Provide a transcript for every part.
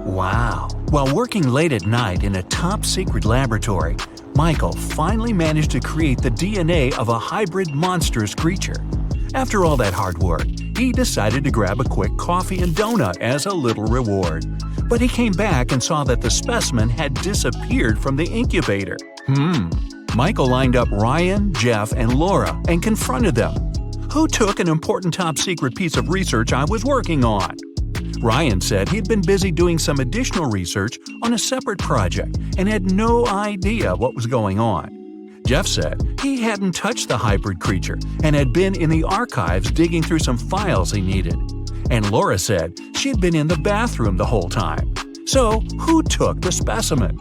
Wow! While working late at night in a top-secret laboratory, Michael finally managed to create the DNA of a hybrid monstrous creature. After all that hard work, he decided to grab a quick coffee and donut as a little reward. But he came back and saw that the specimen had disappeared from the incubator. Michael lined up Ryan, Jeff, and Laura and confronted them. Who took an important top-secret piece of research I was working on? Ryan said he'd been busy doing some additional research on a separate project and had no idea what was going on. Jeff said he hadn't touched the hybrid creature and had been in the archives digging through some files he needed. And Laura said she'd been in the bathroom the whole time. So, who took the specimen?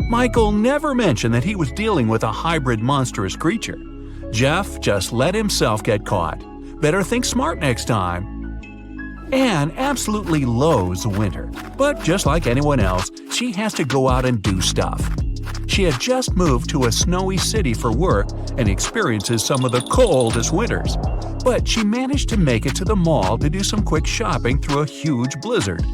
Michael never mentioned that he was dealing with a hybrid monstrous creature. Jeff just let himself get caught. Better think smart next time. Anne absolutely loathes winter, but just like anyone else, she has to go out and do stuff. She had just moved to a snowy city for work and experiences some of the coldest winters. But she managed to make it to the mall to do some quick shopping through a huge blizzard.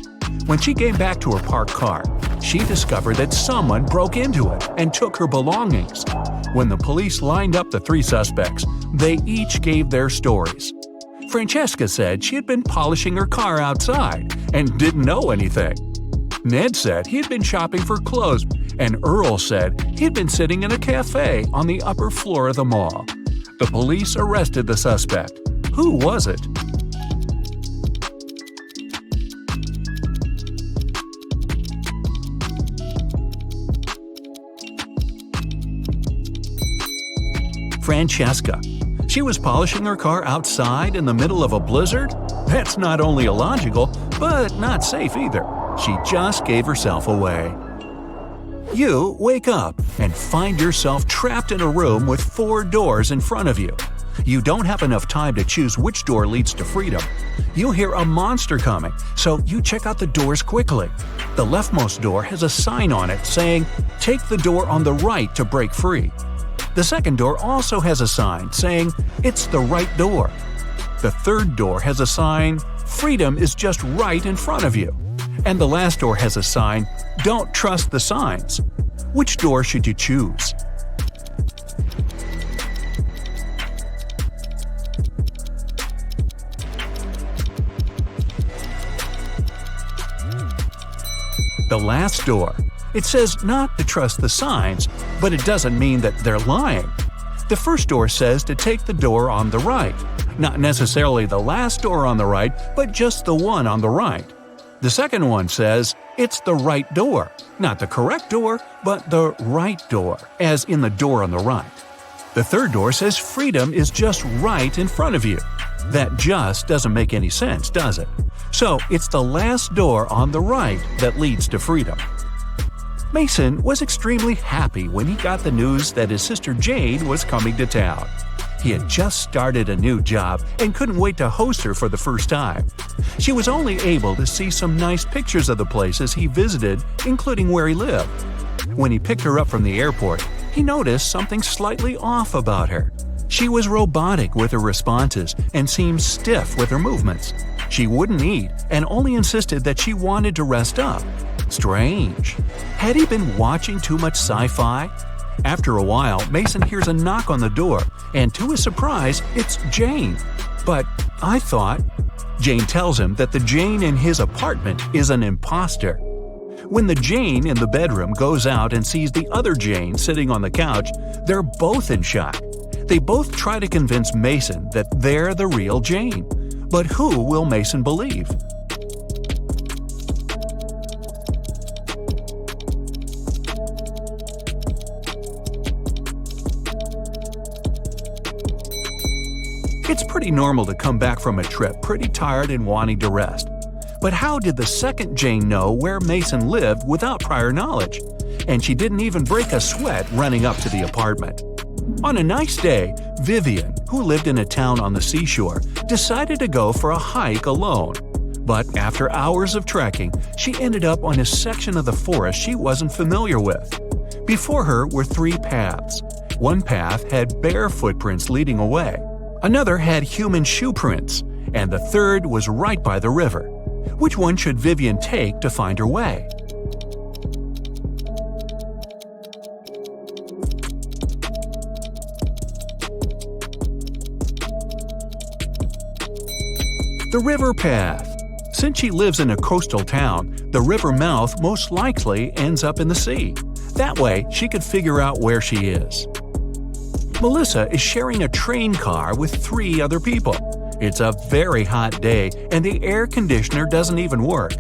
When she came back to her parked car, she discovered that someone broke into it and took her belongings. When the police lined up the three suspects, they each gave their stories. Francesca said she had been polishing her car outside and didn't know anything. Ned said he had been shopping for clothes, and Earl said he'd been sitting in a cafe on the upper floor of the mall. The police arrested the suspect. Who was it? Francesca. She was polishing her car outside in the middle of a blizzard? That's not only illogical, but not safe either. She just gave herself away. You wake up and find yourself trapped in a room with 4 doors in front of you. You don't have enough time to choose which door leads to freedom. You hear a monster coming, so you check out the doors quickly. The leftmost door has a sign on it saying, "Take the door on the right to break free." The second door also has a sign saying, "It's the right door." The third door has a sign, "Freedom is just right in front of you." And the last door has a sign, "Don't trust the signs." Which door should you choose? The last door. It says not to trust the signs, but it doesn't mean that they're lying. The first door says to take the door on the right. Not necessarily the last door on the right, but just the one on the right. The second one says it's the right door. Not the correct door, but the right door, as in the door on the right. The third door says freedom is just right in front of you. That just doesn't make any sense, does it? So it's the last door on the right that leads to freedom. Mason was extremely happy when he got the news that his sister Jane was coming to town. He had just started a new job and couldn't wait to host her for the first time. She was only able to see some nice pictures of the places he visited, including where he lived. When he picked her up from the airport, he noticed something slightly off about her. She was robotic with her responses and seemed stiff with her movements. She wouldn't eat and only insisted that she wanted to rest up. Strange. Had he been watching too much sci-fi? After a while, Mason hears a knock on the door, and to his surprise, it's Jane. But I thought... Jane tells him that the Jane in his apartment is an impostor. When the Jane in the bedroom goes out and sees the other Jane sitting on the couch, they're both in shock. They both try to convince Mason that they're the real Jane. But who will Mason believe? It's pretty normal to come back from a trip pretty tired and wanting to rest. But how did the second Jane know where Mason lived without prior knowledge? And she didn't even break a sweat running up to the apartment. On a nice day, Vivian, who lived in a town on the seashore, decided to go for a hike alone. But after hours of trekking, she ended up on a section of the forest she wasn't familiar with. Before her were three paths. One path had bare footprints leading away, another had human shoe prints, and the third was right by the river. Which one should Vivian take to find her way? The river path. Since she lives in a coastal town, the river mouth most likely ends up in the sea. That way, she could figure out where she is. Melissa is sharing a train car with three other people. It's a very hot day and the air conditioner doesn't even work.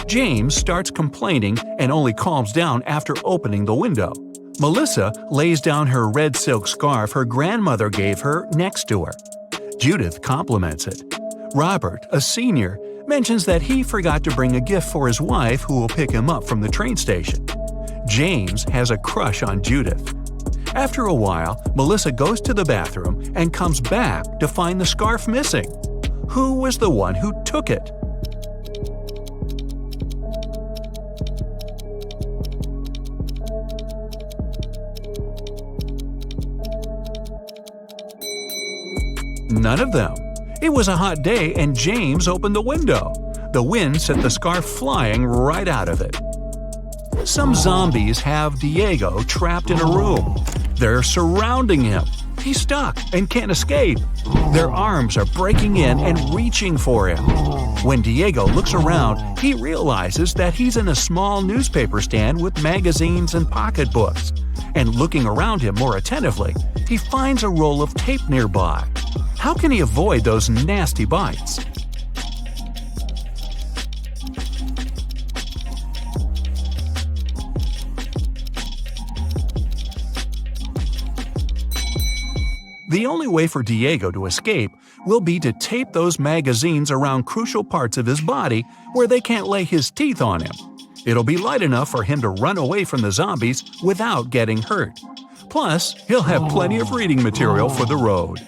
James starts complaining and only calms down after opening the window. Melissa lays down her red silk scarf her grandmother gave her next to her. Judith compliments it. Robert, a senior, mentions that he forgot to bring a gift for his wife who will pick him up from the train station. James has a crush on Judith. After a while, Melissa goes to the bathroom and comes back to find the scarf missing. Who was the one who took it? None of them. It was a hot day and James opened the window. The wind sent the scarf flying right out of it. Some zombies have Diego trapped in a room. They're surrounding him. He's stuck and can't escape. Their arms are breaking in and reaching for him. When Diego looks around, he realizes that he's in a small newspaper stand with magazines and pocketbooks. And looking around him more attentively, he finds a roll of tape nearby. How can he avoid those nasty bites? The only way for Diego to escape will be to tape those magazines around crucial parts of his body where they can't lay his teeth on him. It'll be light enough for him to run away from the zombies without getting hurt. Plus, he'll have plenty of reading material for the road.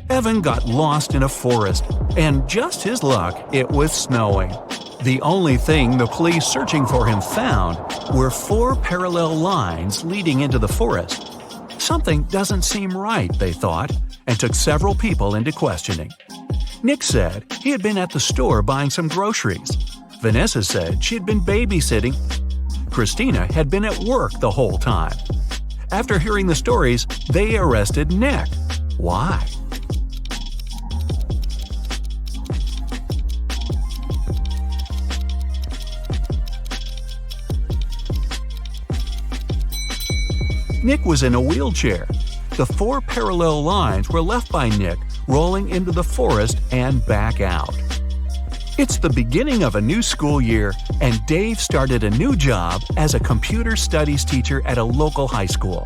Evan got lost in a forest, and just his luck, it was snowing. The only thing the police searching for him found were 4 parallel lines leading into the forest. Something doesn't seem right, they thought, and took several people into questioning. Nick said he had been at the store buying some groceries. Vanessa said she'd been babysitting. Christina had been at work the whole time. After hearing the stories, they arrested Nick. Why? Nick was in a wheelchair. The 4 parallel lines were left by Nick rolling into the forest and back out. It's the beginning of a new school year, and Dave started a new job as a computer studies teacher at a local high school.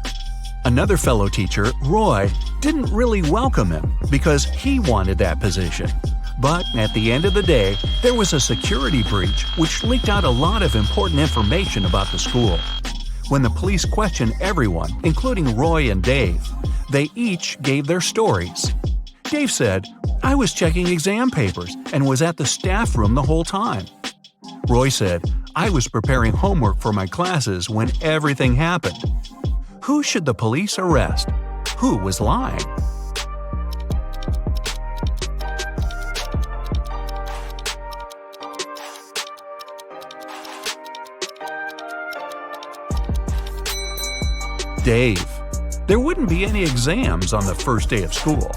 Another fellow teacher, Roy, didn't really welcome him because he wanted that position. But at the end of the day, there was a security breach which leaked out a lot of important information about the school. When the police questioned everyone, including Roy and Dave, they each gave their stories. Dave said, "I was checking exam papers and was at the staff room the whole time." Roy said, "I was preparing homework for my classes when everything happened." Who should the police arrest? Who was lying? Dave. There wouldn't be any exams on the first day of school.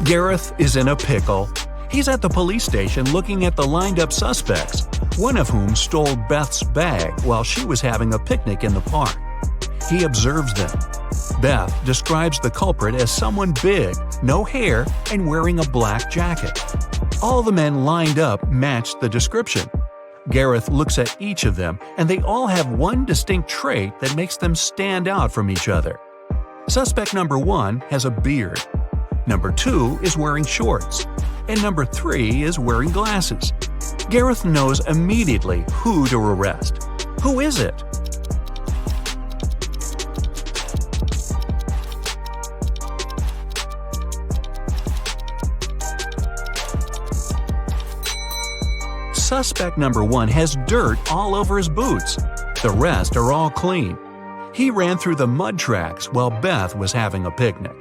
Gareth is in a pickle. He's at the police station looking at the lined-up suspects, one of whom stole Beth's bag while she was having a picnic in the park. He observes them. Beth describes the culprit as someone big, no hair, and wearing a black jacket. All the men lined up matched the description. Gareth looks at each of them, and they all have one distinct trait that makes them stand out from each other. Suspect number 1 has a beard. Number 2 is wearing shorts. And number 3 is wearing glasses. Gareth knows immediately who to arrest. Who is it? Suspect number 1 has dirt all over his boots. The rest are all clean. He ran through the mud tracks while Beth was having a picnic.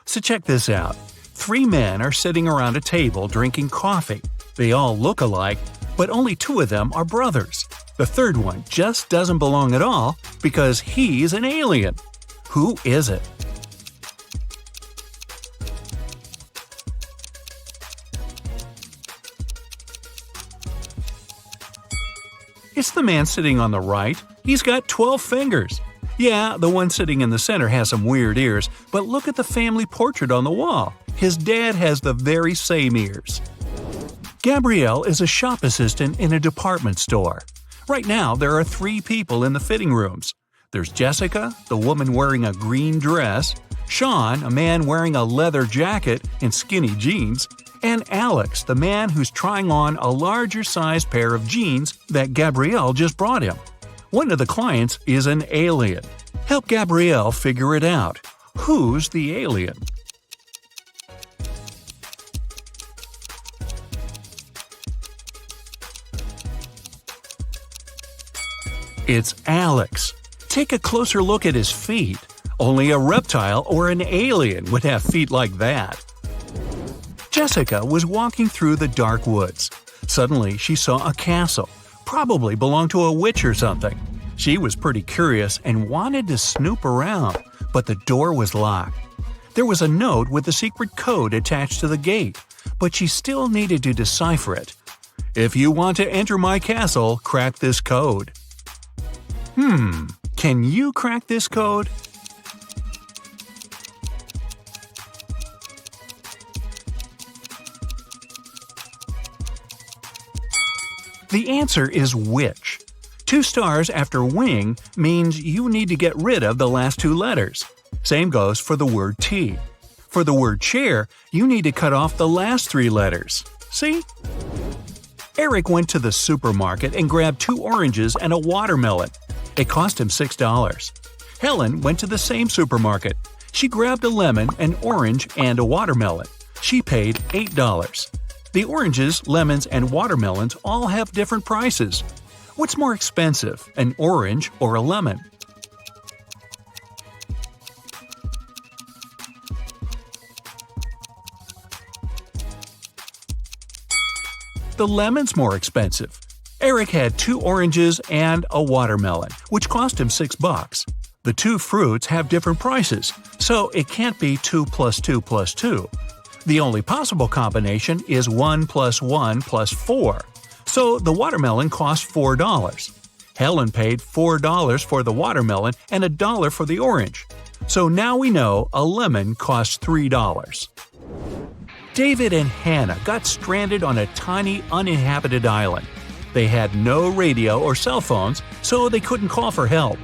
So check this out. 3 men are sitting around a table drinking coffee. They all look alike, but only 2 of them are brothers. The third one just doesn't belong at all because he's an alien. Who is it? It's the man sitting on the right. He's got 12 fingers. Yeah, the one sitting in the center has some weird ears, but look at the family portrait on the wall. His dad has the very same ears. Gabrielle is a shop assistant in a department store. Right now, there are 3 people in the fitting rooms. There's Jessica, the woman wearing a green dress, Sean, a man wearing a leather jacket and skinny jeans, and Alex, the man who's trying on a larger-sized pair of jeans that Gabrielle just brought him. One of the clients is an alien. Help Gabrielle figure it out. Who's the alien? It's Alex. Take a closer look at his feet. Only a reptile or an alien would have feet like that. Jessica was walking through the dark woods. Suddenly, she saw a castle. Probably belonged to a witch or something. She was pretty curious and wanted to snoop around, but the door was locked. There was a note with a secret code attached to the gate, but she still needed to decipher it. If you want to enter my castle, crack this code. Can you crack this code? The answer is witch. 2 stars after wing means you need to get rid of the last 2 letters. Same goes for the word tea. For the word chair, you need to cut off the last 3 letters. See? Eric went to the supermarket and grabbed 2 oranges and a watermelon. It cost him $6. Helen went to the same supermarket. She grabbed a lemon, an orange, and a watermelon. She paid $8. The oranges, lemons, and watermelons all have different prices. What's more expensive, an orange or a lemon? The lemon's more expensive. Eric had 2 oranges and a watermelon, which cost him $6. The 2 fruits have different prices, so it can't be 2 plus 2 plus 2. The only possible combination is 1 plus 1 plus 4. So the watermelon cost $4. Helen paid $4 for the watermelon and $1 for the orange. So now we know a lemon costs $3. David and Hannah got stranded on a tiny uninhabited island. They had no radio or cell phones, so they couldn't call for help.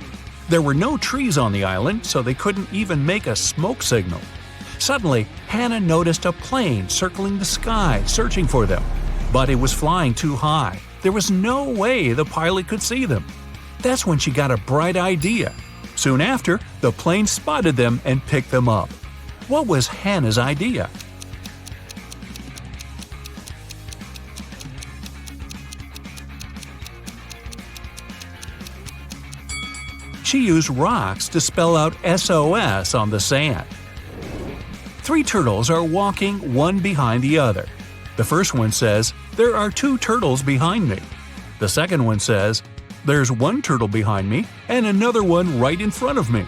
There were no trees on the island, so they couldn't even make a smoke signal. Suddenly, Hannah noticed a plane circling the sky, searching for them. But it was flying too high. There was no way the pilot could see them. That's when she got a bright idea. Soon after, the plane spotted them and picked them up. What was Hannah's idea? She used rocks to spell out SOS on the sand. 3 turtles are walking one behind the other. The first one says, "There are 2 turtles behind me." The second one says, "There's 1 turtle behind me and another one right in front of me."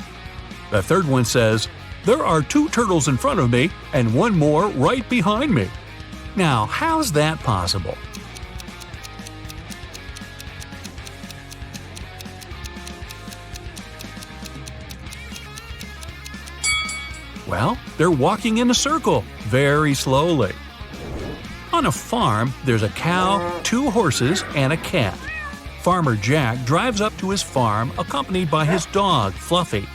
The third one says, "There are 2 turtles in front of me and 1 more right behind me." Now, how's that possible? Well, they're walking in a circle, very slowly. On a farm, there's a cow, 2 horses, and a cat. Farmer Jack drives up to his farm accompanied by his dog, Fluffy.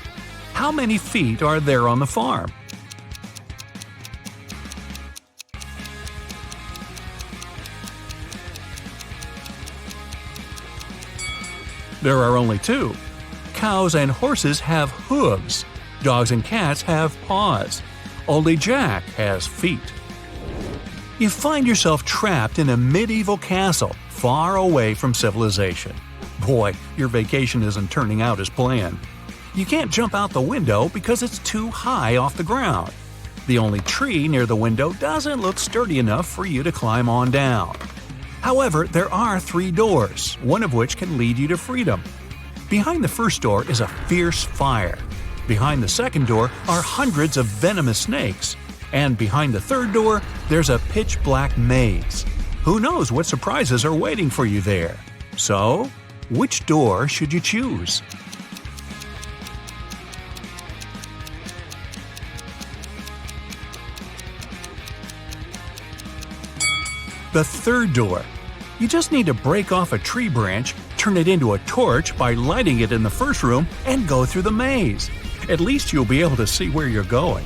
How many feet are there on the farm? There are only 2. Cows and horses have hooves. Dogs and cats have paws. Only Jack has feet. You find yourself trapped in a medieval castle far away from civilization. boy, your vacation isn't turning out as planned. You can't jump out the window because it's too high off the ground. The only tree near the window doesn't look sturdy enough for you to climb on down. However, there are 3 doors, one of which can lead you to freedom. Behind the first door is a fierce fire. Behind the second door are hundreds of venomous snakes. And behind the third door, there's a pitch-black maze. Who knows what surprises are waiting for you there? So, which door should you choose? The third door. You just need to break off a tree branch, turn it into a torch by lighting it in the first room, and go through the maze. At least you'll be able to see where you're going.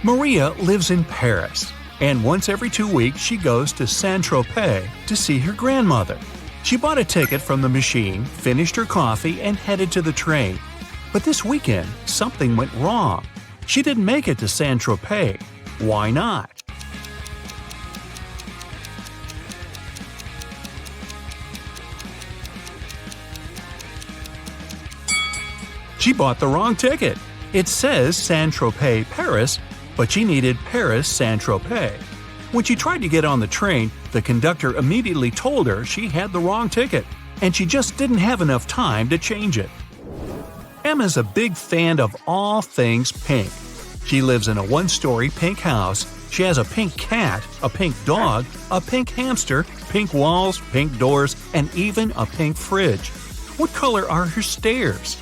Maria lives in Paris, and once every 2 weeks she goes to Saint-Tropez to see her grandmother. She bought a ticket from the machine, finished her coffee, and headed to the train. But this weekend, something went wrong. She didn't make it to Saint-Tropez. Why not? She bought the wrong ticket. It says Saint-Tropez, Paris, but she needed Paris, Saint-Tropez. When she tried to get on the train, the conductor immediately told her she had the wrong ticket, and she just didn't have enough time to change it. Emma's a big fan of all things pink. She lives in a 1-story pink house. She has a pink cat, a pink dog, a pink hamster, pink walls, pink doors, and even a pink fridge. What color are her stairs?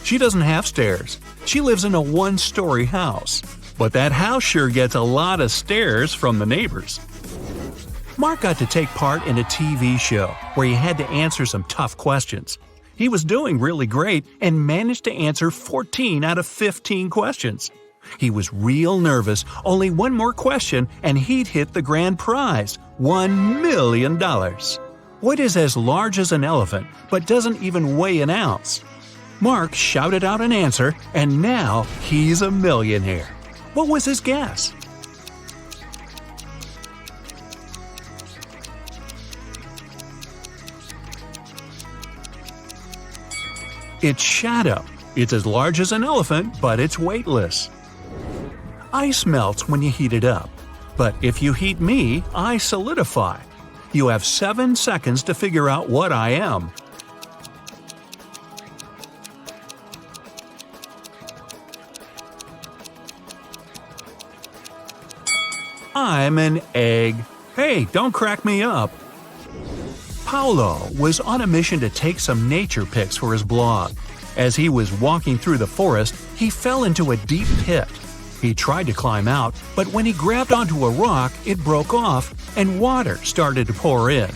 She doesn't have stairs. She lives in a 1-story house. But that house sure gets a lot of stares from the neighbors. Mark got to take part in a TV show where he had to answer some tough questions. He was doing really great and managed to answer 14 out of 15 questions. He was real nervous, only one more question and he'd hit the grand prize, $1 million. What is as large as an elephant but doesn't even weigh an ounce? Mark shouted out an answer, and now he's a millionaire. What was his guess? It's shadow. It's as large as an elephant, but it's weightless. Ice melts when you heat it up. But if you heat me, I solidify. You have 7 seconds to figure out what I am. I'm an egg. Hey, don't crack me up. Paulo was on a mission to take some nature pics for his blog. As he was walking through the forest, he fell into a deep pit. He tried to climb out, but when he grabbed onto a rock, it broke off and water started to pour in.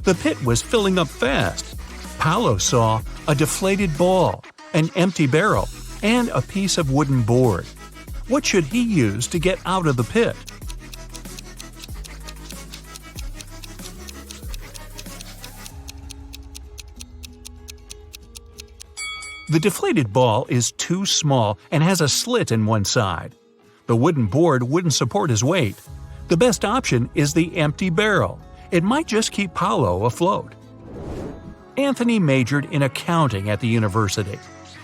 The pit was filling up fast. Paulo saw a deflated ball, an empty barrel, and a piece of wooden board. What should he use to get out of the pit? The deflated ball is too small and has a slit in one side. The wooden board wouldn't support his weight. The best option is the empty barrel. It might just keep Paulo afloat. Anthony majored in accounting at the university.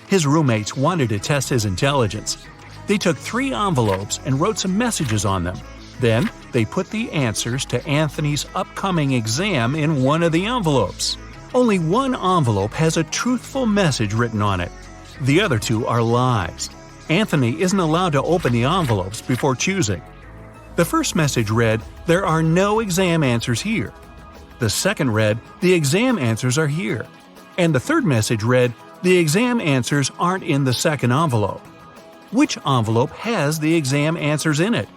His roommates wanted to test his intelligence. They took 3 envelopes and wrote some messages on them. Then, they put the answers to Anthony's upcoming exam in one of the envelopes. Only one envelope has a truthful message written on it. The other 2 are lies. Anthony isn't allowed to open the envelopes before choosing. The first message read, "There are no exam answers here." The second read, "The exam answers are here." And the third message read, "The exam answers aren't in the second envelope." Which envelope has the exam answers in it?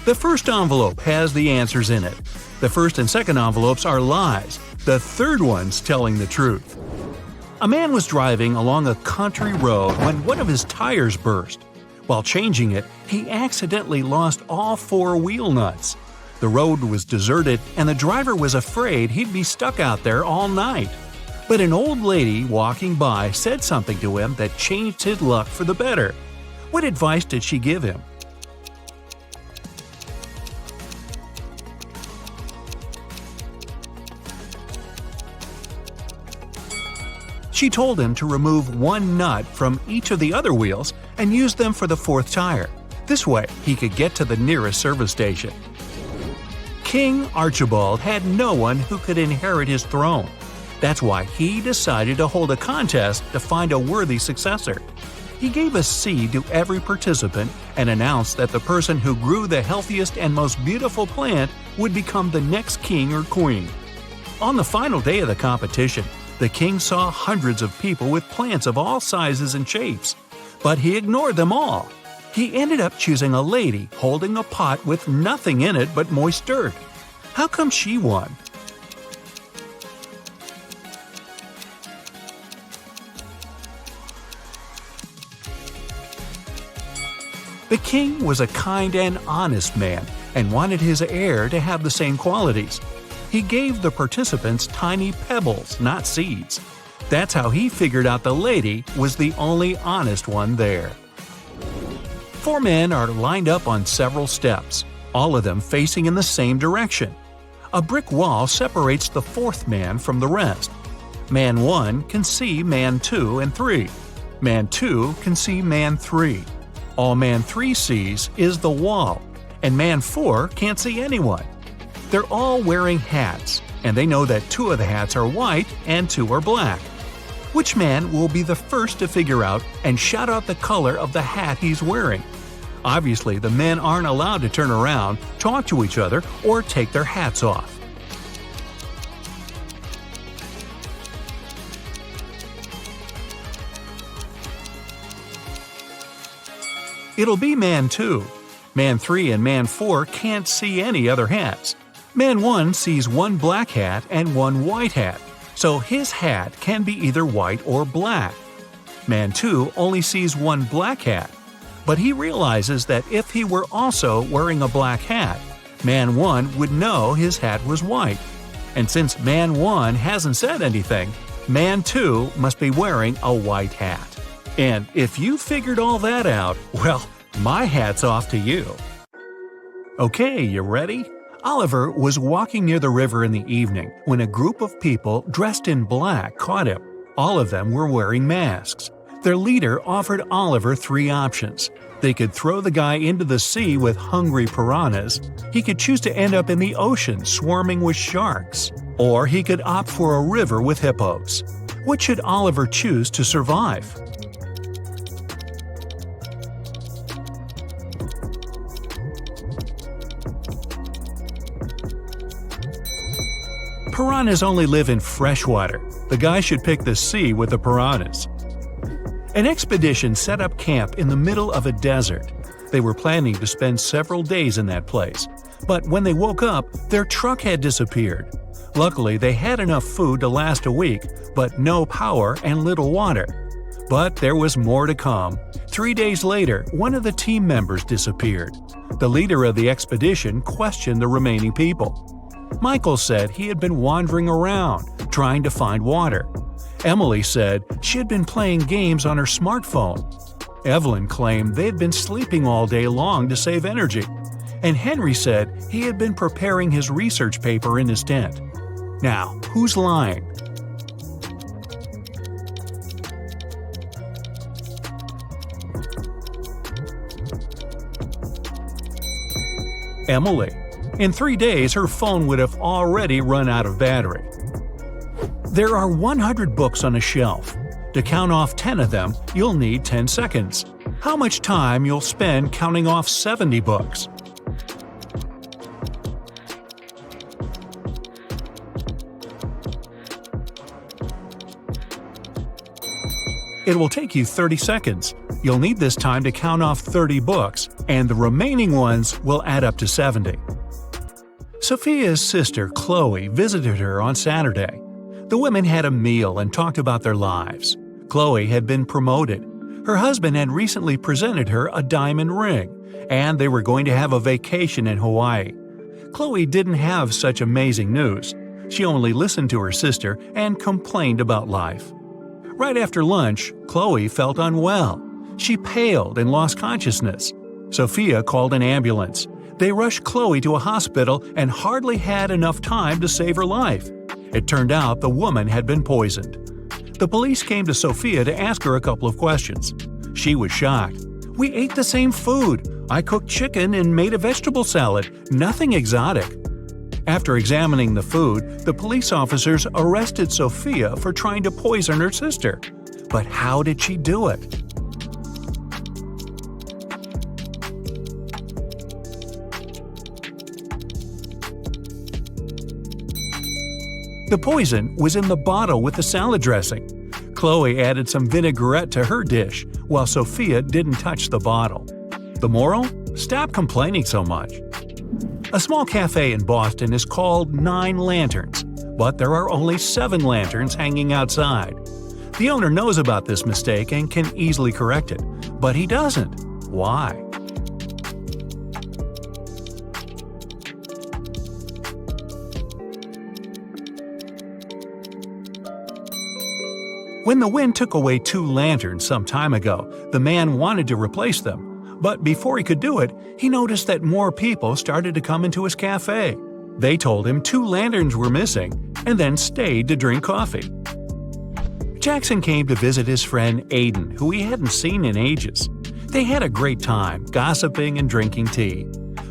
The first envelope has the answers in it. The first and second envelopes are lies. The third one's telling the truth. A man was driving along a country road when one of his tires burst. While changing it, he accidentally lost all 4 wheel nuts. The road was deserted and the driver was afraid he'd be stuck out there all night. But an old lady walking by said something to him that changed his luck for the better. What advice did she give him? She told him to remove one nut from each of the other wheels and use them for the fourth tire. This way, he could get to the nearest service station. King Archibald had no one who could inherit his throne. That's why he decided to hold a contest to find a worthy successor. He gave a seed to every participant and announced that the person who grew the healthiest and most beautiful plant would become the next king or queen. On the final day of the competition, the king saw hundreds of people with plants of all sizes and shapes, but he ignored them all. He ended up choosing a lady holding a pot with nothing in it but moist dirt. How come she won? The king was a kind and honest man and wanted his heir to have the same qualities. He gave the participants tiny pebbles, not seeds. That's how he figured out the lady was the only honest one there. 4 men are lined up on several steps, all of them facing in the same direction. A brick wall separates the 4th man from the rest. Man 1 can see man 2 and 3. Man 2 can see man 3. All man 3 sees is the wall, and man 4 can't see anyone. They're all wearing hats, and they know that 2 of the hats are white and 2 are black. Which man will be the first to figure out and shout out the color of the hat he's wearing? Obviously, the men aren't allowed to turn around, talk to each other, or take their hats off. It'll be man 2. Man 3 and man 4 can't see any other hats. Man 1 sees 1 black hat and 1 white hat, so his hat can be either white or black. Man 2 only sees 1 black hat, but he realizes that if he were also wearing a black hat, Man 1 would know his hat was white. And since Man 1 hasn't said anything, Man 2 must be wearing a white hat. And if you figured all that out, well, my hat's off to you. Okay, you ready? Oliver was walking near the river in the evening when a group of people dressed in black caught him. All of them were wearing masks. Their leader offered Oliver 3 options. They could throw the guy into the sea with hungry piranhas, he could choose to end up in the ocean swarming with sharks, or he could opt for a river with hippos. What should Oliver choose to survive? Piranhas only live in fresh water. The guy should pick the sea with the piranhas. An expedition set up camp in the middle of a desert. They were planning to spend several days in that place, but when they woke up, their truck had disappeared. Luckily, they had enough food to last a week, but no power and little water. But there was more to come. 3 days later, one of the team members disappeared. The leader of the expedition questioned the remaining people. Michael said he had been wandering around, trying to find water. Emily said she had been playing games on her smartphone. Evelyn claimed they had been sleeping all day long to save energy. And Henry said he had been preparing his research paper in his tent. Now, who's lying? Emily. In 3 days, her phone would have already run out of battery. There are 100 books on a shelf. To count off 10 of them, you'll need 10 seconds. How much time you'll spend counting off 70 books? It will take you 30 seconds. You'll need this time to count off 30 books, and the remaining ones will add up to 70. Sophia's sister, Chloe, visited her on Saturday. The women had a meal and talked about their lives. Chloe had been promoted. Her husband had recently presented her a diamond ring, and they were going to have a vacation in Hawaii. Chloe didn't have such amazing news. She only listened to her sister and complained about life. Right after lunch, Chloe felt unwell. She paled and lost consciousness. Sophia called an ambulance. They rushed Chloe to a hospital and hardly had enough time to save her life. It turned out the woman had been poisoned. The police came to Sophia to ask her a couple of questions. She was shocked. "We ate the same food. I cooked chicken and made a vegetable salad. Nothing exotic." After examining the food, the police officers arrested Sophia for trying to poison her sister. But how did she do it? The poison was in the bottle with the salad dressing. Chloe added some vinaigrette to her dish, while Sophia didn't touch the bottle. The moral? Stop complaining so much. A small cafe in Boston is called 9 Lanterns, but there are only 7 lanterns hanging outside. The owner knows about this mistake and can easily correct it, but he doesn't. Why? When the wind took away 2 lanterns some time ago, the man wanted to replace them. But before he could do it, he noticed that more people started to come into his cafe. They told him 2 lanterns were missing, and then stayed to drink coffee. Jackson came to visit his friend Aiden, who he hadn't seen in ages. They had a great time, gossiping and drinking tea.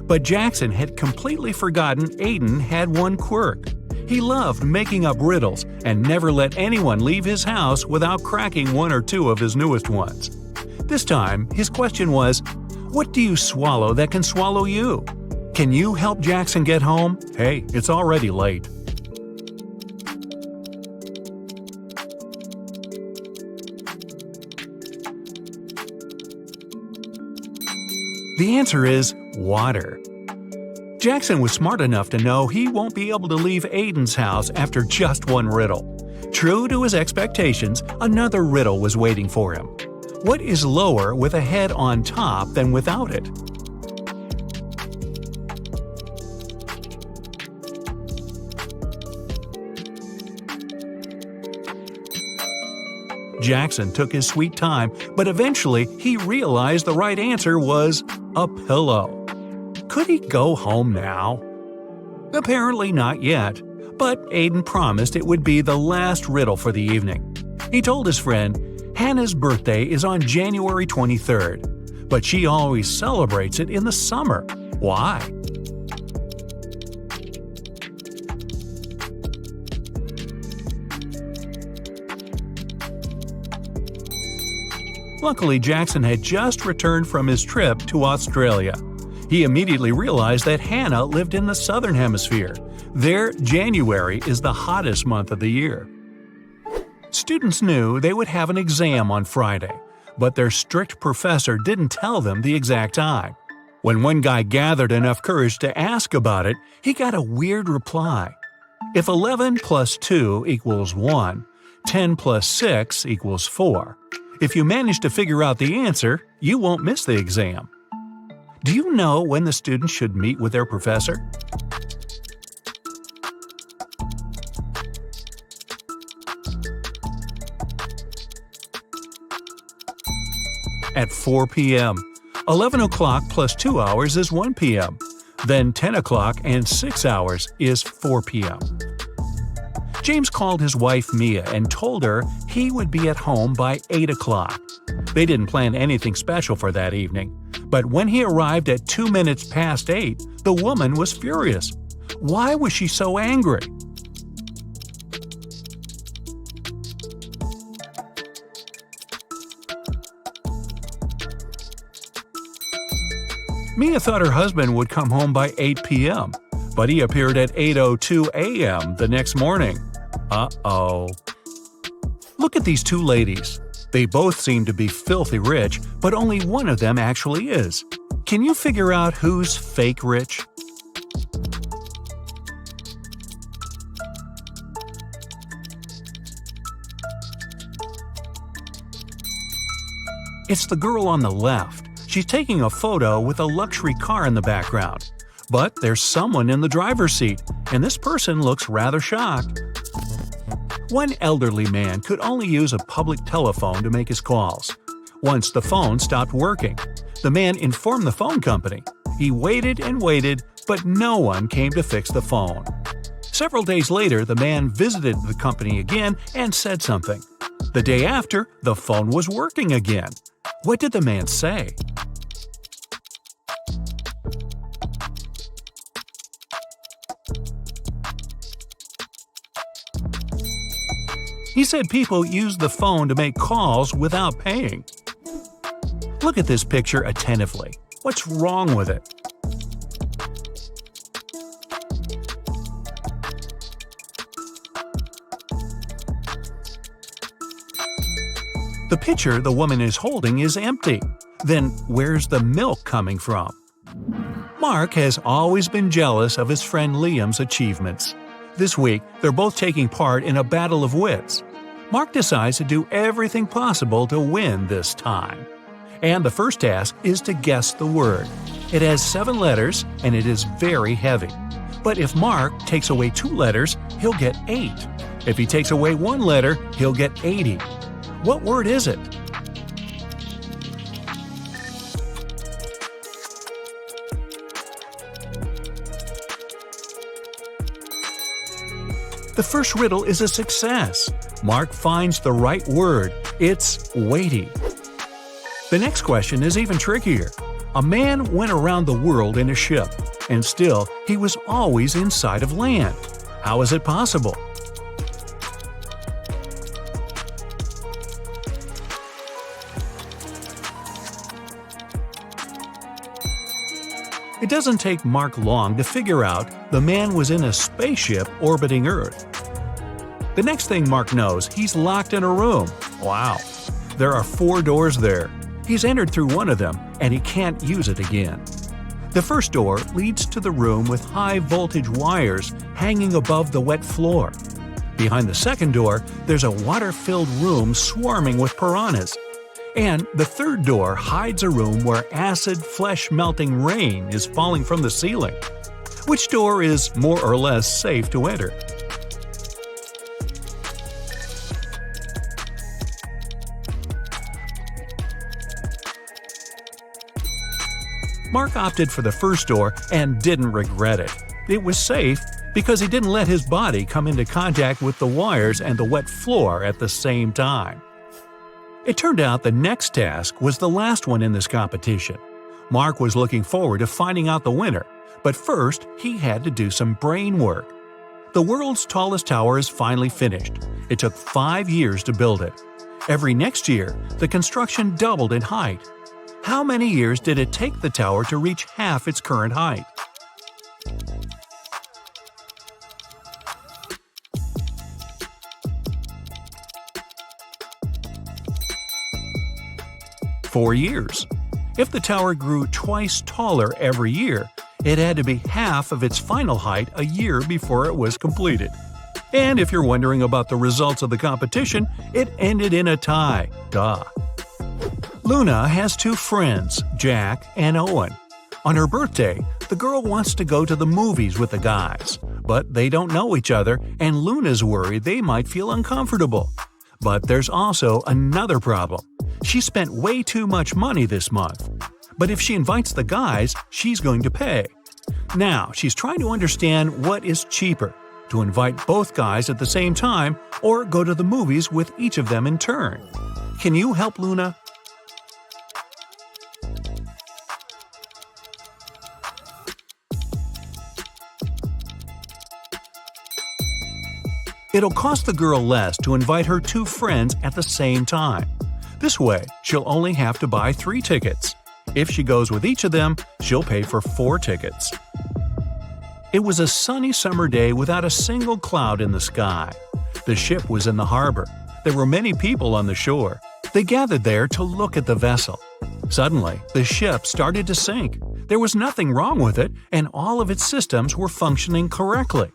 But Jackson had completely forgotten Aiden had one quirk. He loved making up riddles and never let anyone leave his house without cracking 1 or 2 of his newest ones. This time, his question was, "What do you swallow that can swallow you?" Can you help Jackson get home? Hey, it's already late. The answer is water. Jackson was smart enough to know he won't be able to leave Aiden's house after just 1 riddle. True to his expectations, another riddle was waiting for him. What is lower with a head on top than without it? Jackson took his sweet time, but eventually he realized the right answer was a pillow. Could he go home now? Apparently not yet, but Aiden promised it would be the last riddle for the evening. He told his friend, Hannah's birthday is on January 23rd, but she always celebrates it in the summer. Why? Luckily, Jackson had just returned from his trip to Australia. He immediately realized that Hannah lived in the southern hemisphere. There, January is the hottest month of the year. Students knew they would have an exam on Friday, but their strict professor didn't tell them the exact time. When one guy gathered enough courage to ask about it, he got a weird reply. If 11 plus 2 equals 1, 10 plus 6 equals 4. If you manage to figure out the answer, you won't miss the exam. Do you know when the students should meet with their professor? At 4 p.m. 11 o'clock plus 2 hours is 1 p.m. Then 10 o'clock and 6 hours is 4 p.m. James called his wife Mia and told her he would be at home by 8 o'clock. They didn't plan anything special for that evening, but when he arrived at 2 minutes past 8, the woman was furious. Why was she so angry? Mia thought her husband would come home by 8 p.m., but he appeared at 8:02 a.m. the next morning. Uh-oh. Look at these 2 ladies. They both seem to be filthy rich, but only one of them actually is. Can you figure out who's fake rich? It's the girl on the left. She's taking a photo with a luxury car in the background. But there's someone in the driver's seat, and this person looks rather shocked. One elderly man could only use a public telephone to make his calls. Once the phone stopped working, the man informed the phone company. He waited and waited, but no one came to fix the phone. Several days later, the man visited the company again and said something. The day after, the phone was working again. What did the man say? He said people use the phone to make calls without paying. Look at this picture attentively. What's wrong with it? The pitcher the woman is holding is empty. Then where's the milk coming from? Mark has always been jealous of his friend Liam's achievements. This week, they're both taking part in a battle of wits. Mark decides to do everything possible to win this time. And the first task is to guess the word. It has 7 letters and it is very heavy. But if Mark takes away 2 letters, he'll get 8. If he takes away 1 letter, he'll get 80. What word is it? The first riddle is a success. Mark finds the right word. It's weighty. The next question is even trickier. A man went around the world in a ship, and still he was always in sight of land. How is it possible? It doesn't take Mark long to figure out the man was in a spaceship orbiting Earth. The next thing Mark knows, he's locked in a room. Wow. There are 4 doors there. He's entered through one of them, and he can't use it again. The first door leads to the room with high-voltage wires hanging above the wet floor. Behind the second door, there's a water-filled room swarming with piranhas. And the third door hides a room where acid, flesh-melting rain is falling from the ceiling. Which door is more or less safe to enter? Mark opted for the first door and didn't regret it. It was safe because he didn't let his body come into contact with the wires and the wet floor at the same time. It turned out the next task was the last one in this competition. Mark was looking forward to finding out the winner, but first he had to do some brain work. The world's tallest tower is finally finished. It took 5 years to build it. Every next year, the construction doubled in height. How many years did it take the tower to reach half its current height? Four years. If the tower grew twice taller every year, it had to be half of its final height a year before it was completed. And if you're wondering about the results of the competition, it ended in a tie. Duh. Luna has 2 friends, Jack and Owen. On her birthday, the girl wants to go to the movies with the guys, but they don't know each other and Luna's worried they might feel uncomfortable. But there's also another problem. She spent way too much money this month. But if she invites the guys, she's going to pay. Now, she's trying to understand what is cheaper, to invite both guys at the same time or go to the movies with each of them in turn. Can you help Luna? It'll cost the girl less to invite her 2 friends at the same time. This way, she'll only have to buy 3 tickets. If she goes with each of them, she'll pay for 4 tickets. It was a sunny summer day without a single cloud in the sky. The ship was in the harbor. There were many people on the shore. They gathered there to look at the vessel. Suddenly, the ship started to sink. There was nothing wrong with it, and all of its systems were functioning correctly.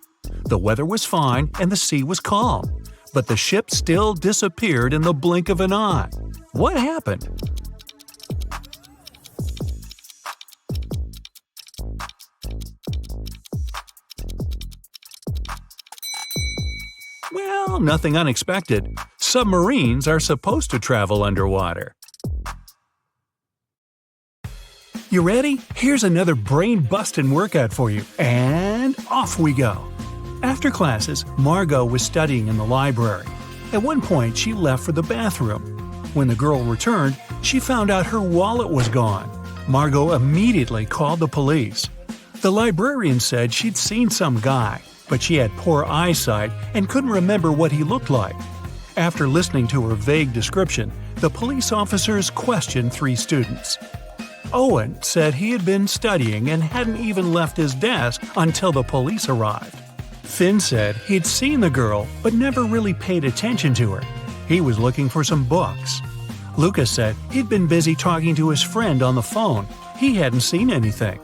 The weather was fine and the sea was calm, but the ship still disappeared in the blink of an eye. What happened? Well, nothing unexpected. Submarines are supposed to travel underwater. You ready? Here's another brain-busting workout for you. And off we go! After classes, Margot was studying in the library. At one point, she left for the bathroom. When the girl returned, she found out her wallet was gone. Margot immediately called the police. The librarian said she'd seen some guy, but she had poor eyesight and couldn't remember what he looked like. After listening to her vague description, the police officers questioned 3 students. Owen said he had been studying and hadn't even left his desk until the police arrived. Finn said he'd seen the girl but never really paid attention to her. He was looking for some books. Lucas said he'd been busy talking to his friend on the phone. He hadn't seen anything.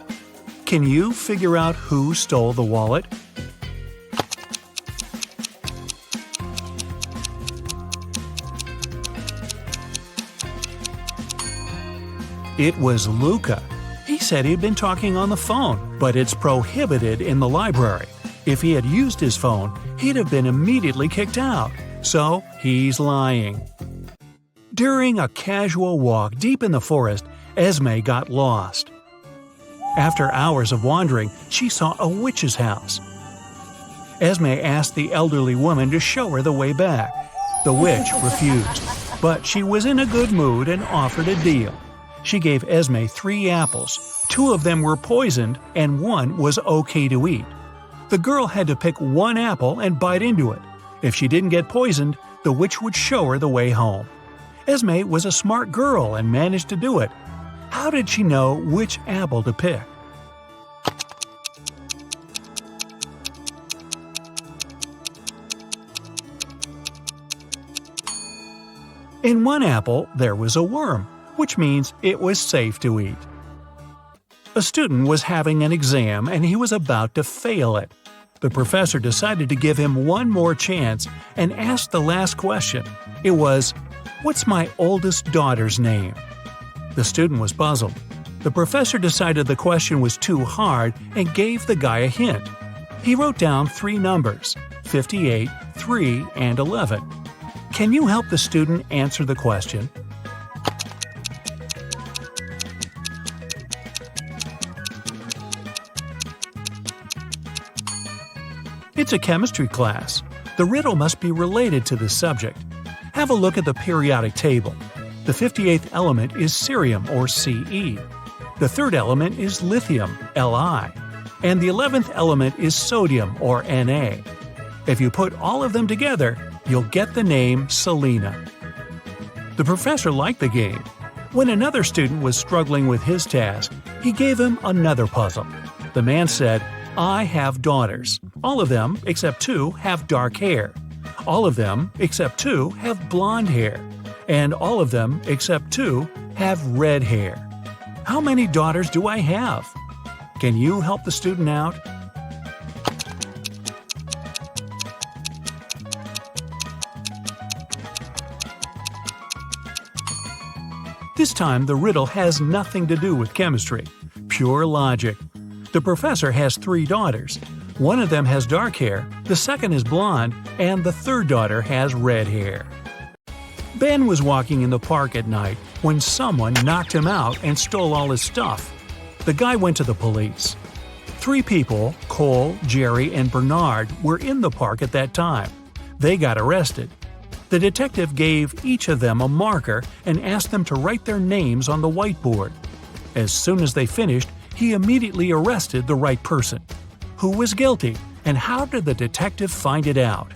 Can you figure out who stole the wallet? It was Luca. He said he'd been talking on the phone, but it's prohibited in the library. If he had used his phone, he'd have been immediately kicked out. So he's lying. During a casual walk deep in the forest, Esme got lost. After hours of wandering, she saw a witch's house. Esme asked the elderly woman to show her the way back. The witch refused, but she was in a good mood and offered a deal. She gave Esme 3 apples. 2 of them were poisoned and 1 was okay to eat. The girl had to pick 1 apple and bite into it. If she didn't get poisoned, the witch would show her the way home. Esme was a smart girl and managed to do it. How did she know which apple to pick? In one apple, there was a worm, which means it was safe to eat. A student was having an exam and he was about to fail it. The professor decided to give him one more chance and asked the last question. It was, "What's my oldest daughter's name?" The student was puzzled. The professor decided the question was too hard and gave the guy a hint. He wrote down 3 numbers, 58, 3, and 11. Can you help the student answer the question? It's a chemistry class. The riddle must be related to this subject. Have a look at the periodic table. The 58th element is cerium, or Ce. The 3rd element is lithium, Li. And the 11th element is sodium, or Na. If you put all of them together, you'll get the name Selena. The professor liked the game. When another student was struggling with his task, he gave him another puzzle. The man said, "I have daughters. All of them, except 2, have dark hair. All of them, except 2, have blonde hair. And all of them, except 2, have red hair. How many daughters do I have?" Can you help the student out? This time, the riddle has nothing to do with chemistry. Pure logic. The professor has 3 daughters. One of them has dark hair, the second is blonde, and the 3rd daughter has red hair. Ben was walking in the park at night when someone knocked him out and stole all his stuff. The guy went to the police. 3 people, Cole, Jerry, and Bernard, were in the park at that time. They got arrested. The detective gave each of them a marker and asked them to write their names on the whiteboard. As soon as they finished, he immediately arrested the right person. Who was guilty, and how did the detective find it out?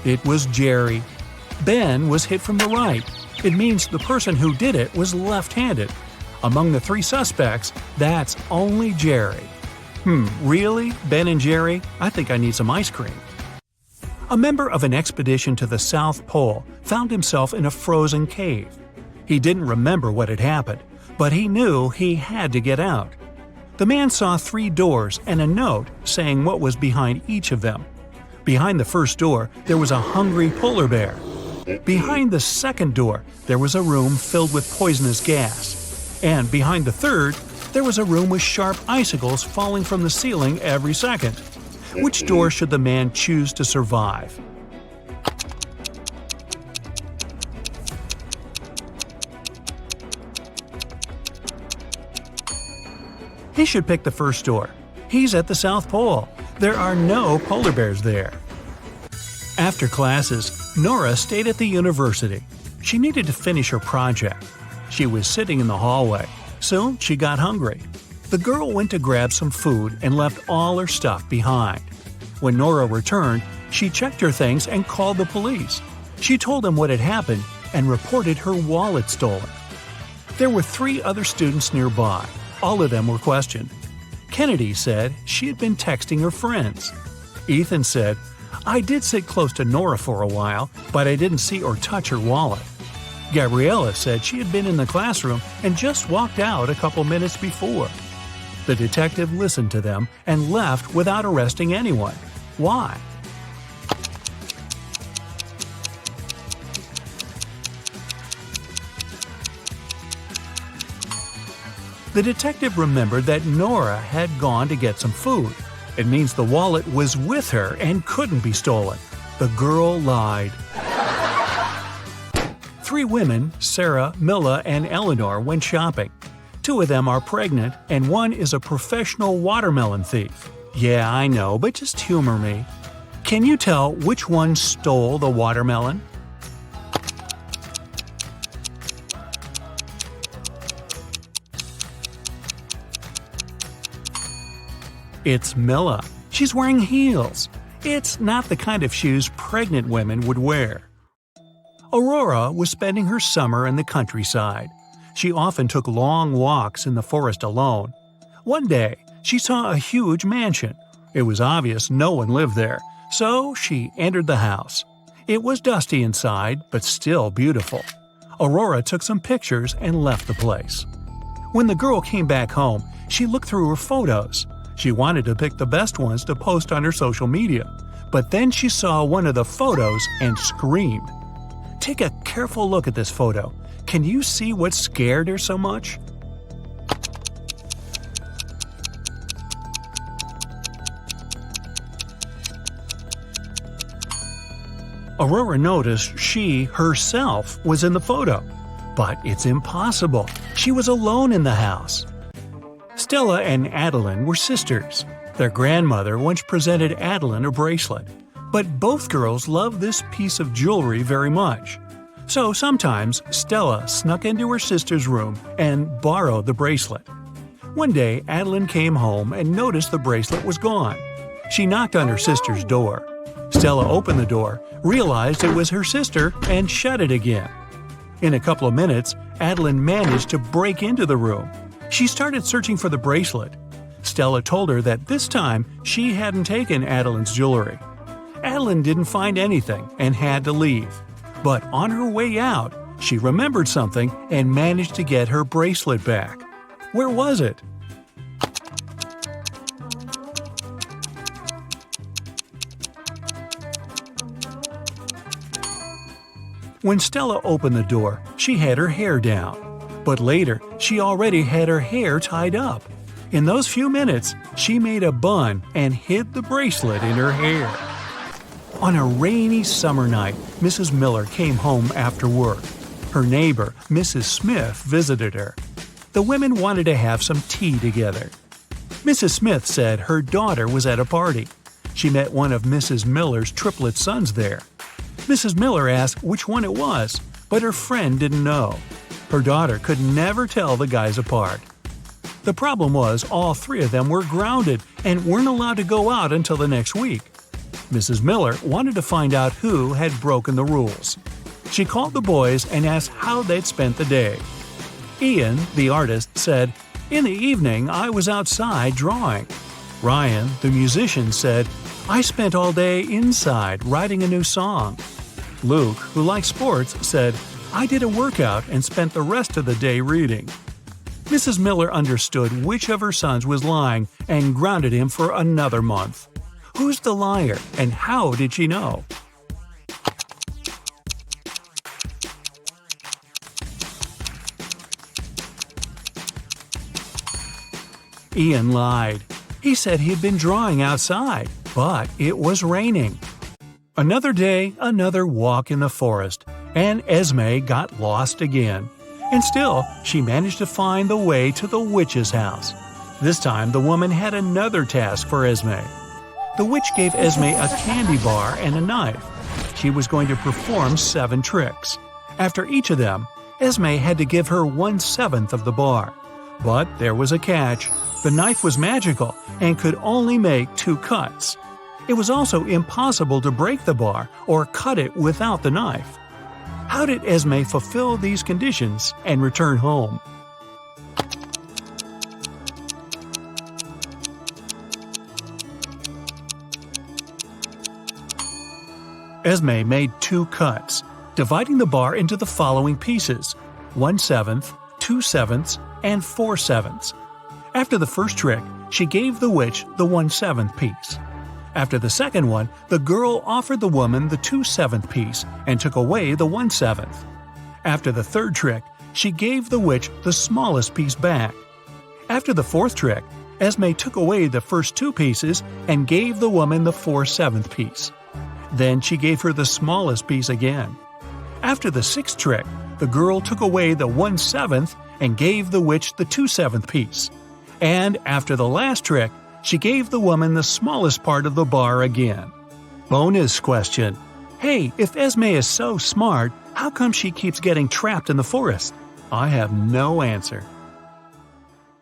It was Jerry. Ben was hit from the right. It means the person who did it was left-handed. Among the 3 suspects, that's only Jerry. Really? Ben and Jerry? I think I need some ice cream. A member of an expedition to the South Pole found himself in a frozen cave. He didn't remember what had happened, but he knew he had to get out. The man saw 3 doors and a note saying what was behind each of them. Behind the first door, there was a hungry polar bear. Behind the second door, there was a room filled with poisonous gas. And behind the third, there was a room with sharp icicles falling from the ceiling every second. Which door should the man choose to survive? He should pick the first door. He's at the South Pole. There are no polar bears there. After classes, Nora stayed at the university. She needed to finish her project. She was sitting in the hallway. Soon she got hungry. The girl went to grab some food and left all her stuff behind. When Nora returned, she checked her things and called the police. She told them what had happened and reported her wallet stolen. There were 3 other students nearby. All of them were questioned. Kennedy said she had been texting her friends. Ethan said, "I did sit close to Nora for a while, but I didn't see or touch her wallet." Gabriella said she had been in the classroom and just walked out a couple minutes before. The detective listened to them and left without arresting anyone. Why? The detective remembered that Nora had gone to get some food. It means the wallet was with her and couldn't be stolen. The girl lied. 3 women, Sarah, Milla, and Eleanor, went shopping. 2 of them are pregnant, and 1 is a professional watermelon thief. Yeah, I know, but just humor me. Can you tell which one stole the watermelon? It's Milla. She's wearing heels. It's not the kind of shoes pregnant women would wear. Aurora was spending her summer in the countryside. She often took long walks in the forest alone. One day, she saw a huge mansion. It was obvious no one lived there, so she entered the house. It was dusty inside, but still beautiful. Aurora took some pictures and left the place. When the girl came back home, she looked through her photos. She wanted to pick the best ones to post on her social media, but then she saw one of the photos and screamed. Take a careful look at this photo. Can you see what scared her so much? Aurora noticed she, herself, was in the photo. But it's impossible. She was alone in the house. Stella and Adeline were sisters. Their grandmother once presented Adeline a bracelet. But both girls loved this piece of jewelry very much. So sometimes Stella snuck into her sister's room and borrowed the bracelet. One day, Adeline came home and noticed the bracelet was gone. She knocked on her sister's door. Stella opened the door, realized it was her sister, and shut it again. In a couple of minutes, Adeline managed to break into the room. She started searching for the bracelet. Stella told her that this time she hadn't taken Adeline's jewelry. Adeline didn't find anything and had to leave. But on her way out, she remembered something and managed to get her bracelet back. Where was it? When Stella opened the door, she had her hair down. But later, she already had her hair tied up. In those few minutes, she made a bun and hid the bracelet in her hair. On a rainy summer night, Mrs. Miller came home after work. Her neighbor, Mrs. Smith, visited her. The women wanted to have some tea together. Mrs. Smith said her daughter was at a party. She met one of Mrs. Miller's triplet sons there. Mrs. Miller asked which one it was, but her friend didn't know. Her daughter could never tell the guys apart. The problem was all 3 of them were grounded and weren't allowed to go out until the next week. Mrs. Miller wanted to find out who had broken the rules. She called the boys and asked how they'd spent the day. Ian, the artist, said, "In the evening, I was outside drawing." Ryan, the musician, said, "I spent all day inside writing a new song." Luke, who likes sports, said, "I did a workout and spent the rest of the day reading." Mrs. Miller understood which of her sons was lying and grounded him for another month. Who's the liar, and how did she know? Ian lied. He said he'd been drawing outside, but it was raining. Another day, another walk in the forest, and Esme got lost again. And still, she managed to find the way to the witch's house. This time, the woman had another task for Esme. The witch gave Esme a candy bar and a knife. She was going to perform 7 tricks. After each of them, Esme had to give her 1/7 of the bar. But there was a catch. The knife was magical and could only make 2 cuts. It was also impossible to break the bar or cut it without the knife. How did Esme fulfill these conditions and return home? Esme made 2 cuts, dividing the bar into the following pieces: 1/7, 2/7, and 4/7. After the first trick, she gave the witch the 1/7 piece. After the second one, the girl offered the woman the 2/7 piece and took away the 1/7. After the third trick, she gave the witch the smallest piece back. After the fourth trick, Esme took away the first 2 pieces and gave the woman the 4/7 piece. Then she gave her the smallest piece again. After the sixth trick, the girl took away the 1/7 and gave the witch the 2/7 piece. And after the last trick, she gave the woman the smallest part of the bar again. Bonus question. Hey, if Esme is so smart, how come she keeps getting trapped in the forest? I have no answer.